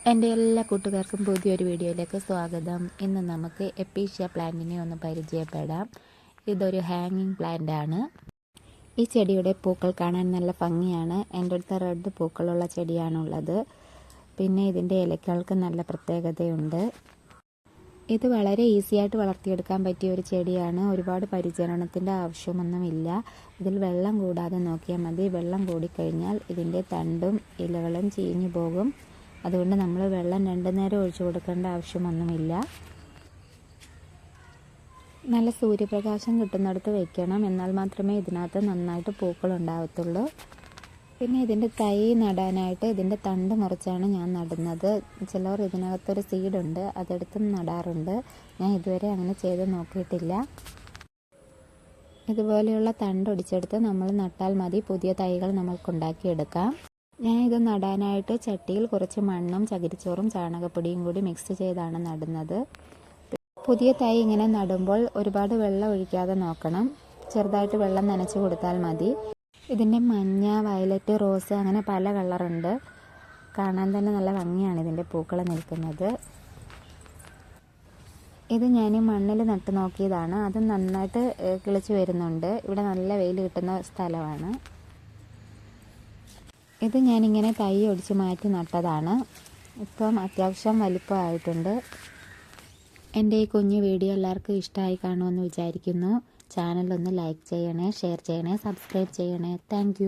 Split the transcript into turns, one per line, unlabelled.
എൻ്റെ എല്ലാ കൂട്ടുകാർക്കും പുതിയൊരു വീഡിയോയിലേക്ക് സ്വാഗതം. ഇന്ന് നമുക്ക് എപ്പീഷ്യ പ്ലാന്റിനെ ഒന്ന് പരിചയപ്പെടാം. ഇതൊരു ഹാങ്ങിങ് പ്ലാന്റ് ആണ്. ഈ ചെടിയുടെ പൂക്കൾ കാണാൻ നല്ല ഭംഗിയാണ്. എൻ്റെ അടുത്ത് റെഡ് പൂക്കളുള്ള ചെടിയാണുള്ളത്. പിന്നെ ഇതിൻ്റെ ഇലകൾക്ക് നല്ല പ്രത്യേകതയുണ്ട്. ഇത് വളരെ ഈസി ആയിട്ട് വളർത്തിയെടുക്കാൻ പറ്റിയ ഒരു ചെടിയാണ്. ഒരുപാട് പരിചരണത്തിൻ്റെ ആവശ്യമൊന്നുമില്ല. ഇതിൽ വെള്ളം കൂടാതെ നോക്കിയാൽ മതി. വെള്ളം കൂടിക്കഴിഞ്ഞാൽ ഇതിൻ്റെ തണ്ടും ഇലകളും ചീഞ്ഞു പോകും. അതുകൊണ്ട് നമ്മൾ വെള്ളം 2 നേരം ഒഴിച്ചു കൊടുക്കേണ്ട ആവശ്യമൊന്നുമില്ല. നല്ല സൂര്യപ്രകാശം കിട്ടുന്നിടത്ത് വെക്കണം. എന്നാൽ മാത്രമേ ഇതിനകത്ത് നന്നായിട്ട് പൂക്കൾ ഉണ്ടാവത്തുള്ളൂ. പിന്നെ ഇതിൻ്റെ തൈ നടാനായിട്ട് ഇതിൻ്റെ തണ്ട് മുറിച്ചാണ് ഞാൻ നടുന്നത്. ചിലർ ഇതിനകത്തൊരു സീഡുണ്ട്, അതെടുത്തും നടാറുണ്ട്. ഞാൻ ഇതുവരെ അങ്ങനെ ചെയ്ത് നോക്കിയിട്ടില്ല. ഇതുപോലെയുള്ള തണ്ട് ഒടിച്ചെടുത്ത് നമ്മൾ നട്ടാൽ മതി. പുതിയ തൈകൾ നമ്മൾക്കുണ്ടാക്കിയെടുക്കാം. ഞാൻ ഇത് നടാനായിട്ട് ചട്ടിയിൽ കുറച്ച് മണ്ണും ചകിരിച്ചോറും ചാണകപ്പൊടിയും കൂടി മിക്സ് ചെയ്താണ് നടുന്നത്. പുതിയ തൈ ഇങ്ങനെ നടുമ്പോൾ ഒരുപാട് വെള്ളം ഒഴിക്കാതെ നോക്കണം. ചെറുതായിട്ട് വെള്ളം നനച്ച് കൊടുത്താൽ മതി. ഇതിൻ്റെ മഞ്ഞ, വയലറ്റ്, റോസ് അങ്ങനെ പല കളറുണ്ട്. കാണാൻ തന്നെ നല്ല ഭംഗിയാണ് ഇതിൻ്റെ പൂക്കൾ നിൽക്കുന്നത്. ഇത് ഞാൻ മണ്ണിൽ നട്ട് നോക്കിയതാണ്. അത് നന്നായിട്ട് കിളിച്ച് വരുന്നുണ്ട്. ഇവിടെ നല്ല വെയിൽ കിട്ടുന്ന സ്ഥലമാണ്. ഇത് ഞാനിങ്ങനെ തൈ ഒടിച്ച് മാറ്റി നട്ടതാണ്. ഇപ്പം അത്യാവശ്യം വലിപ്പമായിട്ടുണ്ട്. എൻ്റെ ഈ കുഞ്ഞു വീഡിയോ എല്ലാവർക്കും ഇഷ്ടമായി കാണുമെന്ന് വിചാരിക്കുന്നു. ചാനലൊന്ന് ലൈക്ക് ചെയ്യണേ, ഷെയർ ചെയ്യണേ, സബ്സ്ക്രൈബ് ചെയ്യണേ. താങ്ക്